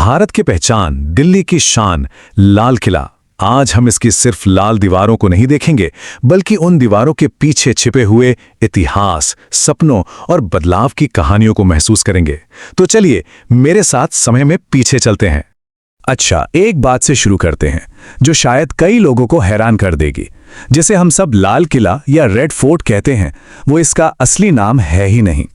भारत की पहचान, दिल्ली की शान, लाल किला। आज हम इसकी सिर्फ लाल दीवारों को नहीं देखेंगे, बल्कि उन दीवारों के पीछे छिपे हुए इतिहास, सपनों और बदलाव की कहानियों को महसूस करेंगे। तो चलिए मेरे साथ समय में पीछे चलते हैं। अच्छा, एक बात से शुरू करते हैं जो शायद कई लोगों को हैरान कर देगी। जिसे हम सब लाल किला या रेड फोर्ट कहते हैं, वो इसका असली नाम है ही नहीं।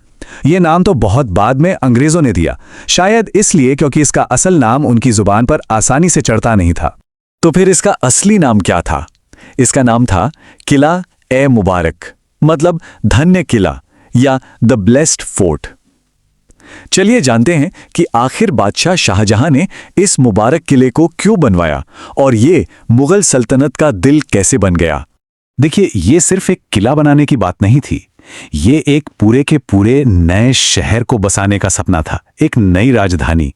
ये नाम तो बहुत बाद में अंग्रेजों ने दिया, शायद इसलिए क्योंकि इसका असल नाम उनकी जुबान पर आसानी से चढ़ता नहीं था। तो फिर इसका असली नाम क्या था? इसका नाम था किला ए मुबारक, मतलब धन्य किला या द ब्लेस्ड फोर्ट। चलिए जानते हैं कि आखिर बादशाह शाहजहां ने इस मुबारक किले को क्यों बनवाया और ये मुगल सल्तनत का दिल कैसे बन गया। देखिए, ये सिर्फ एक किला बनाने की बात नहीं थी, ये एक पूरे के पूरे नए शहर को बसाने का सपना था, एक नई राजधानी।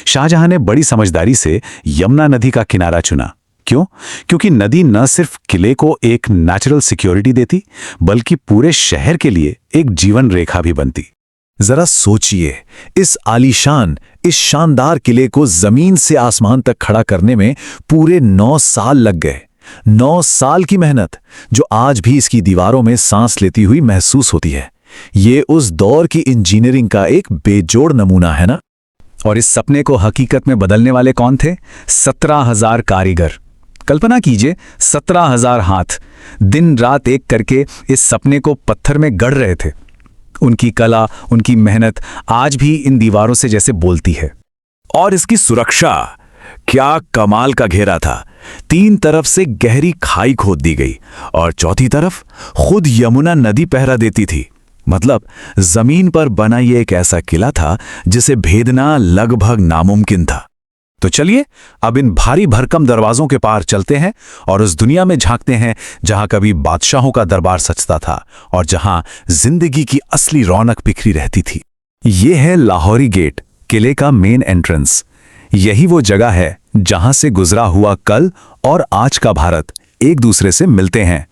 शाहजहां ने बड़ी समझदारी से यमुना नदी का किनारा चुना। क्यों? क्योंकि नदी न सिर्फ किले को एक नेचुरल सिक्योरिटी देती, बल्कि पूरे शहर के लिए एक जीवन रेखा भी बनती। जरा सोचिए, इस आलीशान, इस शानदार किले को जमीन से आसमान तक खड़ा करने में पूरे 9 साल लग गए। 9 साल की मेहनत, जो आज भी इसकी दीवारों में सांस लेती हुई महसूस होती है। ये उस दौर की इंजीनियरिंग का एक बेजोड़ नमूना है ना। और इस सपने को हकीकत में बदलने वाले कौन थे? 17,000 कारीगर। कल्पना कीजिए, 17,000 हाथ दिन रात एक करके इस सपने को पत्थर में गढ़ रहे थे। उनकी कला, उनकी मेहनत आज भी इन दीवारों से जैसे बोलती है। और इसकी सुरक्षा, क्या कमाल का घेरा था। 3 तरफ से गहरी खाई खोद दी गई और चौथी तरफ खुद यमुना नदी पहरा देती थी। मतलब जमीन पर बना ये एक ऐसा किला था जिसे भेदना लगभग नामुमकिन था। तो चलिए अब इन भारी भरकम दरवाजों के पार चलते हैं और उस दुनिया में झांकते हैं जहां कभी बादशाहों का दरबार सजता था और जहां जिंदगी की असली रौनक बिखरी रहती थी। ये है लाहौरी गेट, किले का मेन एंट्रेंस। यही वो जगह है जहां से गुजरा हुआ कल और आज का भारत एक दूसरे से मिलते हैं।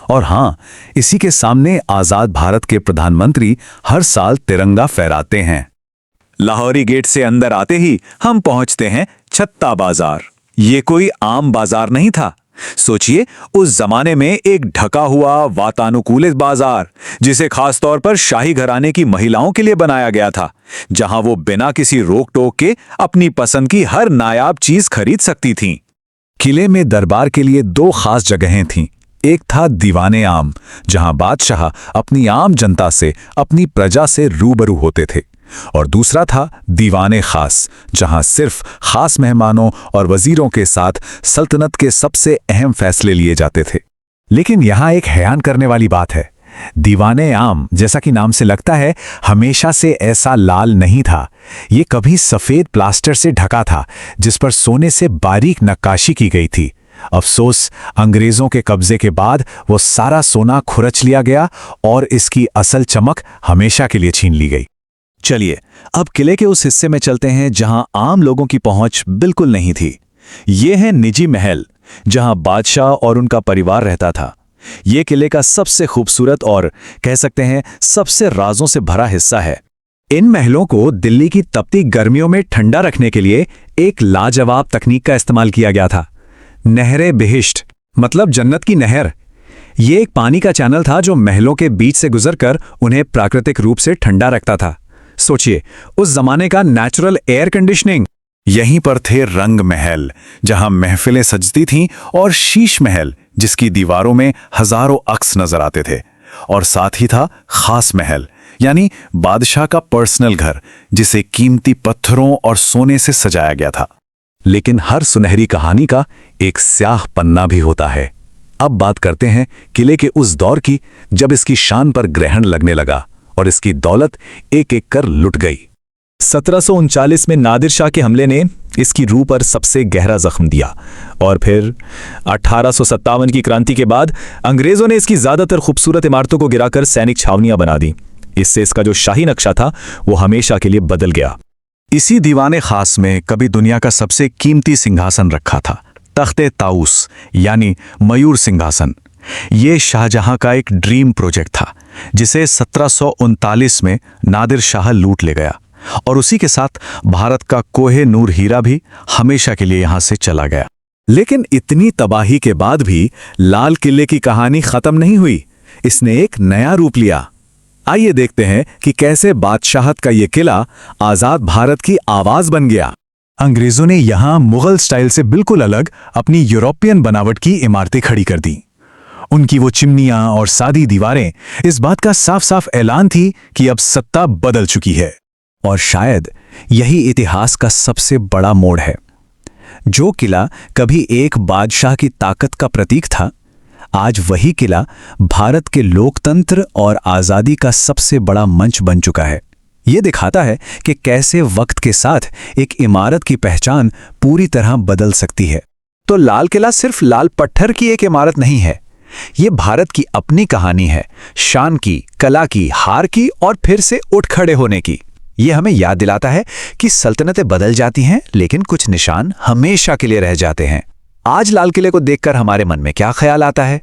और हां, इसी के सामने आजाद भारत के प्रधानमंत्री हर साल तिरंगा फहराते हैं। लाहौरी गेट से अंदर आते ही हम पहुंचते हैं छत्ता बाजार। ये कोई आम बाजार नहीं था। सोचिए, उस जमाने में एक ढका हुआ वातानुकूलित बाजार, जिसे खासतौर पर शाही घराने की महिलाओं के लिए बनाया गया था, जहां वो बिना किसी रोक टोक के अपनी पसंद की हर नायाब चीज खरीद सकती थीं। किले में दरबार के लिए 2 खास जगहें थीं। एक था दीवाने आम, जहां बादशाह अपनी आम जनता से, अपनी प्रजा से रूबरू होते थे, और दूसरा था दीवाने खास, जहां सिर्फ खास मेहमानों और वजीरों के साथ सल्तनत के सबसे अहम फैसले लिए जाते थे। लेकिन यहां एक हैरान करने वाली बात है। दीवाने आम, जैसा कि नाम से लगता है, हमेशा से ऐसा लाल नहीं था। ये कभी सफेद प्लास्टर से ढका था, जिस पर सोने से बारीक नक्काशी की गई थी। अफसोस, अंग्रेजों के कब्जे के बाद वो सारा सोना खुरच लिया गया और इसकी असल चमक हमेशा के लिए छीन ली गई। चलिए अब किले के उस हिस्से में चलते हैं जहां आम लोगों की पहुंच बिल्कुल नहीं थी। ये है निजी महल, जहां बादशाह और उनका परिवार रहता था। ये किले का सबसे खूबसूरत और कह सकते हैं सबसे राजों से भरा हिस्सा है। इन महलों को दिल्ली की तपती गर्मियों में ठंडा रखने के लिए एक लाजवाब तकनीक का इस्तेमाल किया गया था। नहरे बेहिश्त, मतलब जन्नत की नहर। ये एक पानी का चैनल था जो महलों के बीच से गुजरकर उन्हें प्राकृतिक रूप से ठंडा रखता था। सोचिए, उस जमाने का नेचुरल एयर कंडीशनिंग। यहीं पर थे रंग महल, जहां महफिलें सजती थीं, और शीश महल, जिसकी दीवारों में हजारों अक्स नजर आते थे। और साथ ही था खास महल, यानी बादशाह का पर्सनल घर, जिसे कीमती पत्थरों और सोने से सजाया गया था। लेकिन हर सुनहरी कहानी का एक स्याह पन्ना भी होता है। अब बात करते हैं किले के उस दौर की, जब इसकी शान पर ग्रहण लगने लगा और इसकी दौलत एक एक कर लुट गई। 1739 में नादिर शाह के हमले ने इसकी रूह पर सबसे गहरा जख्म दिया, और फिर 1857 की क्रांति के बाद अंग्रेजों ने इसकी ज्यादातर खूबसूरत इमारतों को गिराकर सैनिक छावनियां बना दी। इससे इसका जो शाही नक्शा था वो हमेशा के लिए बदल गया। इसी दीवाने खास में कभी दुनिया का सबसे कीमती सिंहासन रखा था, तख्ते ताऊस, यानी मयूर सिंहासन। ये शाहजहां का एक ड्रीम प्रोजेक्ट था, जिसे 1739 में नादिर शाह लूट ले गया। और उसी के साथ भारत का कोह-ए-नूर हीरा भी हमेशा के लिए यहां से चला गया। लेकिन इतनी तबाही के बाद भी लाल किले की कहानी खत्म नहीं हुई। इसने एक नया रूप लिया। आइए देखते हैं कि कैसे बादशाहत का यह किला आजाद भारत की आवाज बन गया। अंग्रेजों ने यहां मुगल स्टाइल से बिल्कुल अलग अपनी यूरोपियन बनावट की इमारतें खड़ी कर दी। उनकी वो चिमनियां और सादी दीवारें इस बात का साफ साफ ऐलान थी कि अब सत्ता बदल चुकी है। और शायद यही इतिहास का सबसे बड़ा मोड़ है। जो किला कभी एक बादशाह की ताकत का प्रतीक था, आज वही किला भारत के लोकतंत्र और आज़ादी का सबसे बड़ा मंच बन चुका है। ये दिखाता है कि कैसे वक्त के साथ एक इमारत की पहचान पूरी तरह बदल सकती है। तो लाल किला सिर्फ लाल पत्थर की एक इमारत नहीं है, ये भारत की अपनी कहानी है, शान की, कला की, हार की और फिर से उठ खड़े होने की। ये हमें याद दिलाता है कि सल्तनतें बदल जाती हैं, लेकिन कुछ निशान हमेशा के लिए रह जाते हैं। आज लाल किले को देखकर हमारे मन में क्या ख्याल आता है?